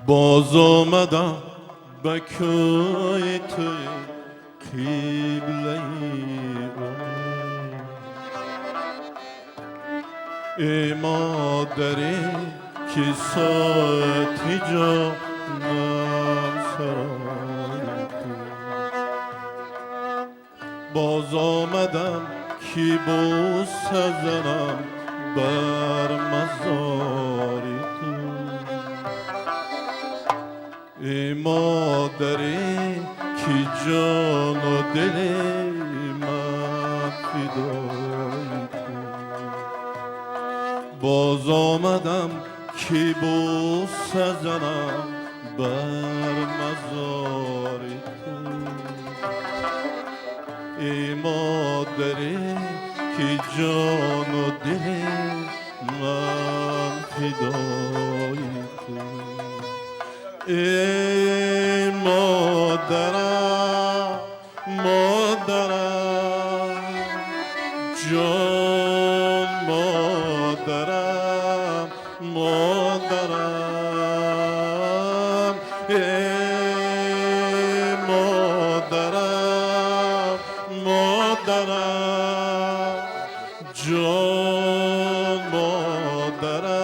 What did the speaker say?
باز آمدم به کوی توی قبله ای مادری که ساعتی جانم سرای تو. باز آمدم که بوسه زنم بر مزاری تو. ای مادری که جان و دل من فدای تو. باز آمدم که بوسه زنم بر مزار تو. ای مادری که جان و دل من فدای تو. ای مادرم مادرم جان مادرم مادرم ای مادرم مادرم جان مادرم